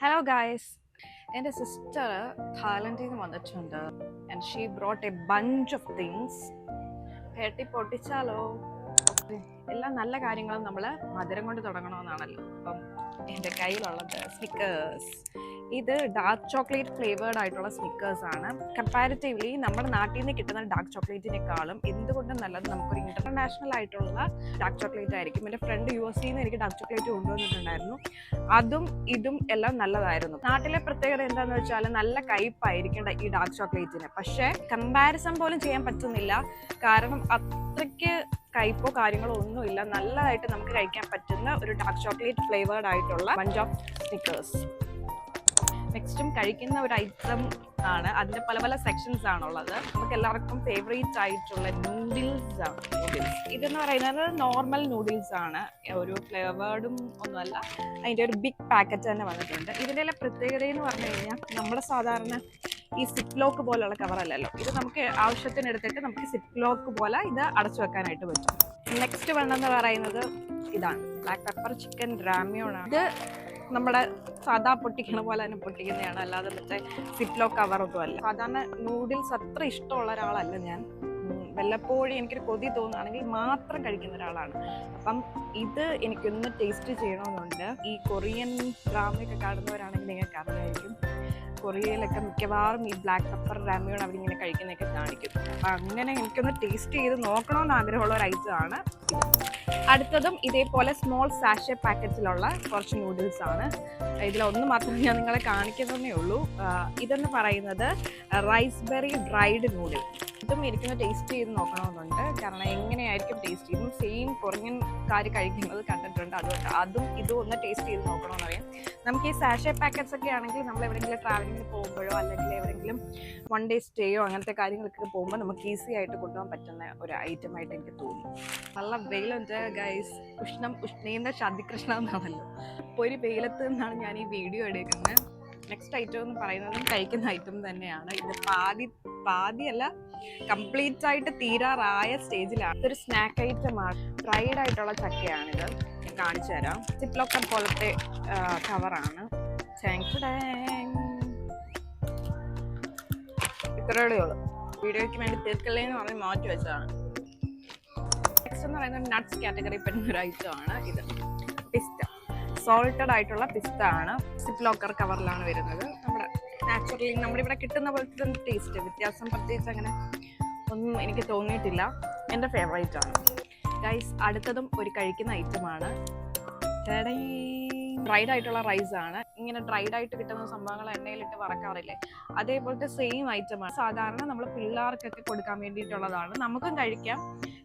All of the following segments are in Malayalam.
Hello guys. എൻ്റെ സിസ്റ്റർ തായ്ലൻഡിൽ നിന്ന് വന്നിട്ടുണ്ട് and she brought a bunch of things. പേട്ടി പൊട്ടിച്ചാലോ? എല്ലാ നല്ല കാര്യങ്ങളും നമ്മൾ മധുരം കൊണ്ട് തുടങ്ങണമെന്നാണല്ലോ. അപ്പം എൻ്റെ കയ്യിലുള്ളത് സ്നിക്കേഴ്സ്. ഇത് ഡാർക്ക് ചോക്ലേറ്റ് ഫ്ലേവേർഡ് ആയിട്ടുള്ള സ്നിക്കേഴ്സ് ആണ്. കമ്പാരിറ്റീവ്ലി നമ്മുടെ നാട്ടിൽ നിന്ന് കിട്ടുന്ന ഡാർക്ക് ചോക്ലേറ്റിനേക്കാളും എന്തുകൊണ്ടും നല്ലത് നമുക്കൊരു ഇന്റർനാഷണൽ ആയിട്ടുള്ള ഡാർക്ക് ചോക്ലേറ്റ് ആയിരിക്കും. എൻ്റെ ഫ്രണ്ട് US നിന്ന് എനിക്ക് ഡാർക്ക് ചോക്ലേറ്റ് കൊണ്ടുവന്നിട്ടുണ്ടായിരുന്നു. അതും ഇതും എല്ലാം നല്ലതായിരുന്നു. നാട്ടിലെ പ്രത്യേകത എന്താണെന്ന് വെച്ചാൽ നല്ല കയ്പായിരിക്കും ഈ ഡാർക്ക് ചോക്ലേറ്റിന്. പക്ഷേ കമ്പാരിസൺ പോലും ചെയ്യാൻ പറ്റുന്നില്ല. കാരണം അത്രയ്ക്ക് കയ്പോ കാര്യങ്ങളോ ഒന്നുമില്ല. നല്ലതായിട്ട് നമുക്ക് കഴിക്കാൻ പറ്റുന്ന ഒരു ഡാർക്ക് ചോക്ലേറ്റ് ഫ്ലേവേർഡ് ആയിട്ടുള്ള ബഞ്ച് ഓഫ് സ്നിക്കേഴ്സ്. നെക്സ്റ്റും കഴിക്കുന്ന ഒരു ഐറ്റം ആണ്. അതിന്റെ പല പല സെക്ഷൻസ് ആണുള്ളത്. നമുക്ക് എല്ലാവർക്കും ഫേവറേറ്റ് ആയിട്ടുള്ള നൂഡിൽസ് ആണ്. ഇതെന്ന് പറയുന്നത് നോർമൽ നൂഡിൽസ് ആണ്, ഒരു ഫ്ലേവേർഡും ഒന്നുമല്ല. അതിന്റെ ഒരു ബിഗ് പാക്കറ്റ് തന്നെ വന്നിട്ടുണ്ട്. ഇതിന്റെ പ്രത്യേകത എന്ന് പറഞ്ഞു കഴിഞ്ഞാൽ നമ്മുടെ സാധാരണ ഈ സിപ്പ് ലോക്ക് പോലുള്ള കവറല്ലല്ലോ. ഇത് നമുക്ക് ആവശ്യത്തിന് എടുത്തിട്ട് നമുക്ക് സിപ്പ് ലോക്ക് പോലെ ഇത് അടച്ചു വെക്കാനായിട്ട് പറ്റും. നെക്സ്റ്റ് വേണമെന്ന് പറയുന്നത് ഇതാണ് ബ്ലാക്ക് പെപ്പർ ചിക്കൻ രാമ്യോൺ ആണ്. ഇത് നമ്മുടെ സാധാ പൊട്ടിക്കണ പോലെ തന്നെ പൊട്ടിക്കുന്നതാണ്, അല്ലാതെ മറ്റേ സിപ്പ് ലോക്ക് കവറൊന്നും അല്ല. സാധാരണ നൂഡിൽസ് അത്ര ഇഷ്ടമുള്ള ഒരാളല്ല ഞാൻ. വല്ലപ്പോഴും എനിക്കൊരു കൊതി തോന്നുകയാണെങ്കിൽ മാത്രം കഴിക്കുന്ന ഒരാളാണ്. അപ്പം ഇത് എനിക്കൊന്ന് ടേസ്റ്റ് ചെയ്യണമെന്നുണ്ട്. ഈ കൊറിയൻ ഡ്രാമയൊക്കെ കാണുന്നവരാണെങ്കിൽ നിങ്ങൾക്ക് അറിയായിരിക്കും, കൊറിയയിലൊക്കെ മിക്കവാറും ഈ ബ്ലാക്ക് പെപ്പർ രാമ്യോൺ അവരിങ്ങനെ കഴിക്കുന്നതൊക്കെ കാണിക്കും. അപ്പം അങ്ങനെ എനിക്കൊന്ന് ടേസ്റ്റ് ചെയ്ത് നോക്കണമെന്ന് ആഗ്രഹമുള്ള ഒരു ഐറ്റം ആണ്. അടുത്തതും ഇതേപോലെ സ്മോൾ സാഷെ പാക്കറ്റിലുള്ള കുറച്ച് നൂഡിൽസ് ആണ്. ഇതിലൊന്ന് മാത്രം ഞാൻ നിങ്ങളെ കാണിക്കുന്നതേ ഉള്ളൂ. ഇതെന്ന് പറയുന്നത് റൈസ്ബെറി ഡ്രൈഡ് നൂഡിൽ. ഇതും എനിക്കൊന്ന് ടേസ്റ്റ് ചെയ്ത് നോക്കണമെന്നുണ്ട്. കാരണം എങ്ങനെയായിരിക്കും ടേസ്റ്റ് ചെയ്യും. സെയിം കൊറിയൻകാർ കഴിക്കുന്നത് കണ്ടിട്ടുണ്ട്. അതുകൊണ്ട് അതും ഇതും ഒന്ന് ടേസ്റ്റ് ചെയ്ത് നോക്കണമെന്നറിയാം. നമുക്ക് ഈ സാഷെ പാക്കറ്റ്സ് ഒക്കെ ആണെങ്കിൽ നമ്മൾ എവിടെയെങ്കിലും ട്രാവലിങ്ങിന് പോകുമ്പോഴോ അല്ലെങ്കിൽ എവിടെയെങ്കിലും വൺ ഡേ സ്റ്റേയോ അങ്ങനത്തെ കാര്യങ്ങളൊക്കെ പോകുമ്പോൾ നമുക്ക് ഈസി ആയിട്ട് കൊണ്ടുപോകാൻ പറ്റുന്ന ഒരു ഐറ്റം ആയിട്ട് എനിക്ക് തോന്നി. നല്ല വെയിലുണ്ട് ഗൈസ്. ഉഷ്ണീന്ത ശാന്തികൃഷ്ണ എന്നാണല്ലോ. അപ്പോൾ ഒരു വെയിലത്ത് നിന്നാണ് ഞാൻ ഈ വീഡിയോ എടുക്കുന്നത്. നെക്സ്റ്റ് ഐറ്റം എന്ന് പറയുന്നതും കഴിക്കുന്ന ഐറ്റം തന്നെയാണ്. ഇത് പാതിയല്ല, കംപ്ലീറ്റ് ആയിട്ട് തീരാറായ സ്റ്റേജിലാണ്. ഇതൊരു സ്നാക്ക് ഐറ്റമാണ്. ഫ്രൈഡ് ആയിട്ടുള്ള ചക്കയാണിത്. ഞാൻ കാണിച്ചു തരാം. സിപ്പ് ലോക്കർ പോലത്തെ കവറാണ്. ഇത്രയോടെ ഉള്ളൂ. വീഡിയോയ്ക്ക് വേണ്ടി തീർക്കല്ലേ എന്ന് പറഞ്ഞ് മാറ്റി വെച്ചതാണ്. നെക്സ്റ്റ് എന്ന് പറയുന്നത് നട്ട്സ് കാറ്റഗറി പെടുന്ന ഒരു ഐറ്റം ആണ്. ഇത് പിസ്ത, സോൾട്ടഡ് ആയിട്ടുള്ള പിസ്ത ആണ്. സിപ്പ് ലോക്കർ കവറിലാണ് വരുന്നത്. നമ്മുടെ നാച്ചുറലി നമ്മുടെ ഇവിടെ കിട്ടുന്ന പോലത്തെ ടേസ്റ്റ്, വ്യത്യാസം പ്രത്യേകിച്ച് അങ്ങനെ ഒന്നും എനിക്ക് തോന്നിയിട്ടില്ല. എൻ്റെ ഫേവറേറ്റ് ആണ് ഗൈസ്. അടുത്തതും ഒരു കഴിക്കുന്ന ഐറ്റമാണ്. ഡ്രൈഡ് ആയിട്ടുള്ള റൈസ് ആണ്. ഇങ്ങനെ ഡ്രൈഡ് ആയിട്ട് കിട്ടുന്ന സംഭവങ്ങൾ എണ്ണയിലിട്ട് വറക്കാറില്ലേ, അതേപോലത്തെ സെയിം ഐറ്റമാണ്. സാധാരണ നമ്മൾ പിള്ളേർക്കൊക്കെ കൊടുക്കാൻ വേണ്ടിയിട്ടുള്ളതാണ്. നമുക്കും കഴിക്കാം.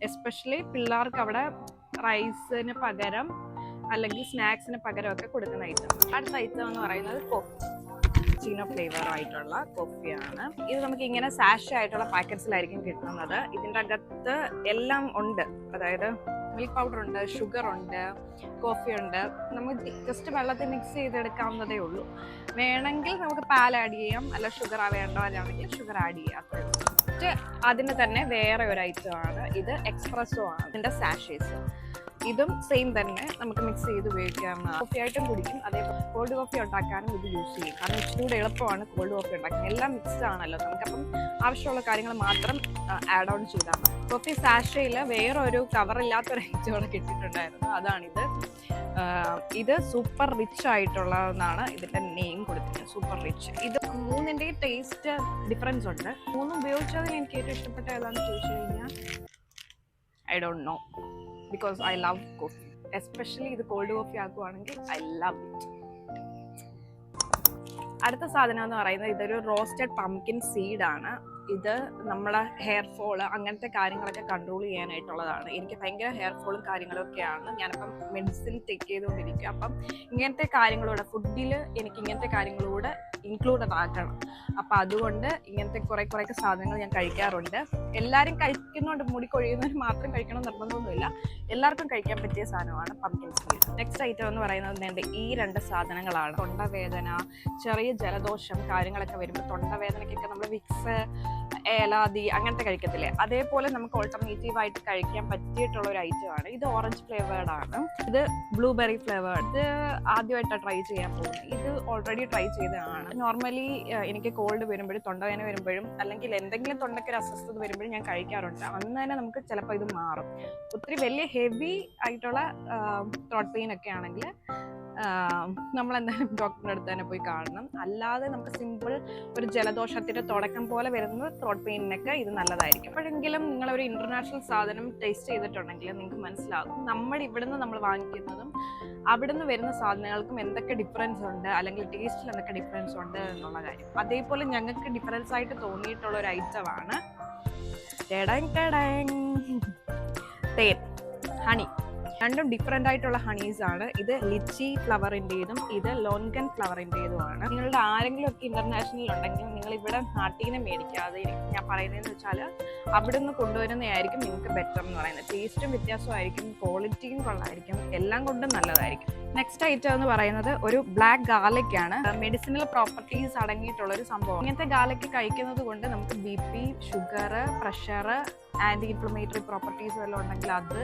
എസ്പെഷ്യലി പിള്ളേർക്ക് അവിടെ റൈസിന് പകരം അല്ലെങ്കിൽ സ്നാക്സിന് പകരമൊക്കെ കൊടുക്കുന്ന ഐറ്റം. അടുത്ത ഐറ്റം എന്ന് പറയുന്നത് കോഫി, ചീനോ ഫ്ലേവർ ആയിട്ടുള്ള കോഫിയാണ്. ഇത് നമുക്ക് ഇങ്ങനെ സാഷ് ആയിട്ടുള്ള പാക്കറ്റ്സിലായിരിക്കും കിട്ടുന്നത്. ഇതിൻ്റെ അകത്ത് എല്ലാം ഉണ്ട്. അതായത് മിൽക്ക് പൗഡർ ഉണ്ട്, ഷുഗർ ഉണ്ട്, കോഫി ഉണ്ട്. നമുക്ക് ജസ്റ്റ് വെള്ളത്തിൽ മിക്സ് ചെയ്തെടുക്കാവുന്നതേ ഉള്ളൂ. വേണമെങ്കിൽ നമുക്ക് പാൽ ആഡ് ചെയ്യാം, അല്ല ഷുഗർ വേണ്ടോ അല്ലാണെങ്കിൽ ഷുഗർ ആഡ് ചെയ്യാം. അതിന് തന്നെ വേറെ ഒരു ഐറ്റം ആണ്. ഇത് എക്സ്പ്രസോ ആണ്. ഇതിൻ്റെ സാഷേസ്. ഇതും സെയിം തന്നെ നമുക്ക് മിക്സ് ചെയ്ത് ഉപയോഗിക്കാവുന്ന. കോഫി ആയിട്ടും കുടിക്കും, അതേപോലെ കോൾഡ് കോഫി ഉണ്ടാക്കാനും ഇത് യൂസ് ചെയ്യും. കാരണം ഇച്ചിരി എളുപ്പമാണ് കോൾഡ് കോഫി ഉണ്ടാക്കുന്നത്. എല്ലാം മിക്സ്ഡ് ആണല്ലോ, നമുക്കപ്പം ആവശ്യമുള്ള കാര്യങ്ങൾ മാത്രം ആഡ് ഓൺ ചെയ്താൽ മതി. കോഫി സാഷയിൽ വേറൊരു കവറില്ലാത്തൊരു ഐറ്റം കൂടെ കിട്ടിയിട്ടുണ്ടായിരുന്നു. അതാണിത്. ഇത് സൂപ്പർ റിച്ച് ആയിട്ടുള്ളതെന്നാണ് ഇതിൻ്റെ നെയിം കൊടുത്തിട്ട്, സൂപ്പർ റിച്ച്. ഇത് മൂന്നിൻ്റെ ടേസ്റ്റ് ഡിഫറൻസ് ഉണ്ട്. മൂന്നും ഉപയോഗിച്ചതിൽ എനിക്ക് ഏറ്റവും ഇഷ്ടപ്പെട്ട ഏതാണെന്ന് ചോദിച്ചു കഴിഞ്ഞാൽ I don't know, because I love coffee, especially ഇത് കോൾഡ് കോഫി ആക്കുവാണെങ്കിൽ I love it. അടുത്ത സാധനം എന്ന് പറയുന്നത് ഇതൊരു റോസ്റ്റഡ് പംകിൻ സീഡ് ആണ്. ഇത് നമ്മളെ ഹെയർ ഫോള് അങ്ങനത്തെ കാര്യങ്ങളൊക്കെ കൺട്രോൾ ചെയ്യാനായിട്ടുള്ളതാണ്. എനിക്ക് ഭയങ്കര ഹെയർ ഫോളും കാര്യങ്ങളൊക്കെയാണ്. ഞാനിപ്പം മെഡിസിൻ ടേക്ക് ചെയ്തുകൊണ്ടിരിക്കുക. അപ്പം ഇങ്ങനത്തെ കാര്യങ്ങളൂടെ ഫുഡിൽ എനിക്ക് ഇങ്ങനത്തെ കാര്യങ്ങളൂടെ ഇൻക്ലൂഡഡ് ആക്കണം. അപ്പം അതുകൊണ്ട് ഇങ്ങനത്തെ കുറേ സാധനങ്ങൾ ഞാൻ കഴിക്കാറുണ്ട്. എല്ലാവരും കഴിക്കുന്നുണ്ട്, മുടി കൊഴിയുന്നവർ മാത്രം കഴിക്കണം നിർബന്ധമൊന്നുമില്ല. എല്ലാവർക്കും കഴിക്കാൻ പറ്റിയ സാധനമാണ് പംകിൻ സീഡ്. നെക്സ്റ്റ് ഐറ്റം എന്ന് പറയുന്നത് ഈ രണ്ട് സാധനങ്ങളാണ്. തൊണ്ടവേദന, ചെറിയ ജലദോഷം കാര്യങ്ങളൊക്കെ വരുമ്പോൾ തൊണ്ടവേദനയ്ക്കൊക്കെ നമ്മൾ വിക്സ് ഏലാദി അങ്ങനത്തെ കഴിക്കത്തില്ലേ, അതേപോലെ നമുക്ക് ഓൾട്ടർനേറ്റീവ് ആയിട്ട് കഴിക്കാൻ പറ്റിയിട്ടുള്ള ഒരു ഐറ്റമാണ് ഇത്. ഓറഞ്ച് ഫ്ലേവേർഡ് ആണ്, ഇത് ബ്ലൂബെറി ഫ്ലേവേർഡ്. ഇത് ആദ്യമായിട്ടാണ് ട്രൈ ചെയ്യാൻ പോകുന്നത്. ഇത് ഓൾറെഡി ട്രൈ ചെയ്തതാണ്. നോർമലി എനിക്ക് കോൾഡ് വരുമ്പോഴും തൊണ്ടവേദന വരുമ്പോഴും അല്ലെങ്കിൽ എന്തെങ്കിലും തൊണ്ടയ്ക്ക് ഒരു അസ്വസ്ഥത വരുമ്പോഴും ഞാൻ കഴിക്കാറുണ്ട്. അന്ന് തന്നെ നമുക്ക് ചിലപ്പോൾ ഇത് മാറും. ഒത്തിരി വലിയ ഹെവി ആയിട്ടുള്ള ത്രോട്ട് പെയിൻ ഒക്കെ ആണെങ്കിൽ നമ്മൾ എന്തായാലും ഡോക്ടറിൻ്റെ അടുത്ത് തന്നെ പോയി കാണണം. അല്ലാതെ നമുക്ക് സിമ്പിൾ ഒരു ജലദോഷത്തിൻ്റെ തുടക്കം പോലെ വരുന്ന ത്രോട്ട് പെയിനൊക്കെ ഇത് നല്ലതായിരിക്കും. എപ്പോഴെങ്കിലും നിങ്ങളൊരു ഇൻ്റർനാഷണൽ സാധനം ടേസ്റ്റ് ചെയ്തിട്ടുണ്ടെങ്കിൽ നിങ്ങൾക്ക് മനസ്സിലാകും നമ്മുടെ ഇവിടുന്ന് നമ്മൾ വാങ്ങിക്കുന്നതും അവിടുന്ന് വരുന്ന സാധനങ്ങൾക്കും എന്തൊക്കെ ഡിഫറൻസ് ഉണ്ട്, അല്ലെങ്കിൽ ടേസ്റ്റിൽ എന്തൊക്കെ ഡിഫറൻസ് ഉണ്ട് എന്നുള്ള കാര്യം. അതേപോലെ ഞങ്ങൾക്ക് ഡിഫറൻസ് ആയിട്ട് തോന്നിയിട്ടുള്ള ഒരു ഐറ്റമാണ് തേൻ, ഹണി. രണ്ടും ഡിഫറെൻ്റ് ആയിട്ടുള്ള ഹണീസ് ആണ്. ഇത് ലിച്ചി ഫ്ലവറിൻ്റെതും ഇത് ലോൻഗൻ ഫ്ലവറിൻ്റെതുമാണ്. നിങ്ങളുടെ ആരെങ്കിലും ഒക്കെ ഇന്റർനാഷണൽ ഉണ്ടെങ്കിൽ നിങ്ങൾ ഇവിടെ നാട്ടിൽ നിന്ന് മേടിക്കാതെ, ഞാൻ പറയുന്നതെന്ന് വെച്ചാൽ അവിടെ നിന്ന് കൊണ്ടുവരുന്നതായിരിക്കും നിങ്ങൾക്ക് ബെറ്റർ എന്ന് പറയുന്നത്. ടേസ്റ്റും വ്യത്യാസമായിരിക്കും, ക്വാളിറ്റിയും കൊള്ളായിരിക്കും, എല്ലാം കൊണ്ടും നല്ലതായിരിക്കും. നെക്സ്റ്റ് ഐറ്റം എന്ന് പറയുന്നത് ഒരു ബ്ലാക്ക് ഗാർലിക് ആണ്. മെഡിസിനൽ പ്രോപ്പർട്ടീസ് അടങ്ങിയിട്ടുള്ള ഒരു സംഭവം. ഇങ്ങനത്തെ ഗാർലിക് കഴിക്കുന്നത് കൊണ്ട് നമുക്ക് BP, sugar, pressure, anti inflammatory properties വല്ലതും ഉണ്ടെങ്കിൽ അത്,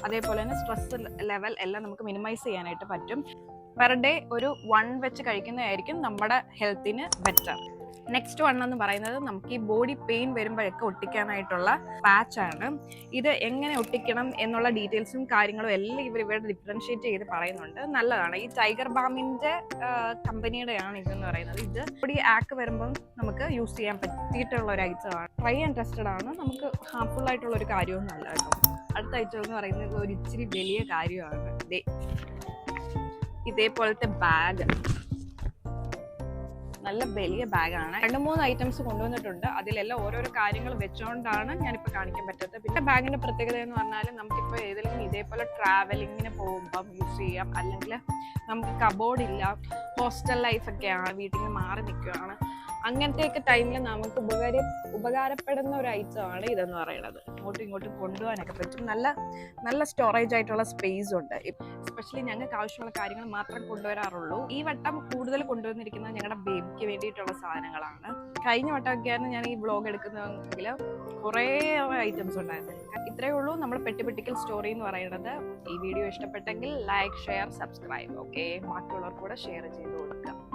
അതേപോലെ തന്നെ സ്ട്രെസ് ലെവൽ എല്ലാം നമുക്ക് മിനിമൈസ് ചെയ്യാനായിട്ട് പറ്റും. പെർ ഡേ ഒരു 1 വെച്ച് കഴിക്കുന്നതായിരിക്കും നമ്മുടെ ഹെൽത്തിന് ബെറ്റർ. നെക്സ്റ്റ് വൺ എന്ന് പറയുന്നത് നമുക്ക് ഈ ബോഡി പെയിൻ വരുമ്പോഴൊക്കെ ഒട്ടിക്കാനായിട്ടുള്ള പാച്ചാണ്. ഇത് എങ്ങനെ ഒട്ടിക്കണം എന്നുള്ള ഡീറ്റെയിൽസും കാര്യങ്ങളും എല്ലാം ഇവിടെ ഡിഫറൻഷിയേറ്റ് ചെയ്ത് പറയുന്നുണ്ട്. നല്ലതാണ്. ഈ ടൈഗർ ബാമിന്റെ കമ്പനിയുടെയാണ് ഇതെന്ന് പറയുന്നത്. ഇത് ബോഡി ആക്ക് വരുമ്പം നമുക്ക് യൂസ് ചെയ്യാൻ പറ്റിയിട്ടുള്ള ഒരു ഐറ്റമാണ്. ട്രൈ ആൻഡ് ടെസ്റ്റഡ് ആണ്, നമുക്ക് ഹാർംഫുൾ ആയിട്ടുള്ള ഒരു കാര്യമൊന്നും അല്ല കേട്ടോ. അടുത്ത ഐറ്റം എന്ന് പറയുന്നത് ഒരു ഇച്ചിരി വലിയ കാര്യമാണ്. ഇതേപോലത്തെ ബാഗ്, നല്ല വലിയ ബാഗാണ്. 2-3 ഐറ്റംസ് കൊണ്ടുവന്നിട്ടുണ്ട്. അതിലെല്ലാം ഓരോരോ കാര്യങ്ങൾ വെച്ചുകൊണ്ടാണ് ഞാനിപ്പോൾ കാണിക്കാൻ പറ്റാത്തത്. പിന്നെ ബാഗിന്റെ പ്രത്യേകത എന്ന് പറഞ്ഞാൽ നമുക്കിപ്പോൾ ഏതെങ്കിലും ഇതേപോലെ ട്രാവലിങ്ങിന് പോകുമ്പം യൂസ് ചെയ്യാം, അല്ലെങ്കിൽ നമുക്ക് കബോർഡ് ഇല്ല, ഹോസ്റ്റൽ ലൈഫൊക്കെയാണ്, വീട്ടിൽ നിന്ന് മാറി നിൽക്കുകയാണ്, അങ്ങനത്തെയൊക്കെ ടൈമിൽ നമുക്ക് ഉപകാരപ്പെടുന്ന ഒരു ഐറ്റമാണ് ഇതെന്ന് പറയുന്നത്. ഇങ്ങോട്ടും ഇങ്ങോട്ടും കൊണ്ടുപോകാനൊക്കെ പറ്റും. നല്ല സ്റ്റോറേജ് ആയിട്ടുള്ള സ്പേസ് ഉണ്ട്. എസ്പെഷ്യലി ഞങ്ങൾക്ക് ആവശ്യമുള്ള കാര്യങ്ങൾ മാത്രം കൊണ്ടുവരാറുള്ളൂ. ഈ വട്ടം കൂടുതൽ കൊണ്ടുവന്നിരിക്കുന്നത് ഞങ്ങളുടെ ബേബിക്ക് വേണ്ടിയിട്ടുള്ള സാധനങ്ങളാണ്. കഴിഞ്ഞ വട്ടമൊക്കെയാണ് ഞാൻ ഈ വ്ളോഗ് എടുക്കുന്നതെങ്കിൽ കുറേ ഐറ്റംസ് ഉണ്ടായിരുന്നു. ഇത്രയേ ഉള്ളൂ നമ്മുടെ പെട്ടിപ്പെട്ടിക്കൽ സ്റ്റോറി എന്ന് പറയുന്നത്. ഈ വീഡിയോ ഇഷ്ടപ്പെട്ടെങ്കിൽ ലൈക്ക്, ഷെയർ, സബ്സ്ക്രൈബ്. ഓക്കെ, ബാക്കിയുള്ളവർക്ക് കൂടെ ഷെയർ ചെയ്ത് കൊടുക്കുക.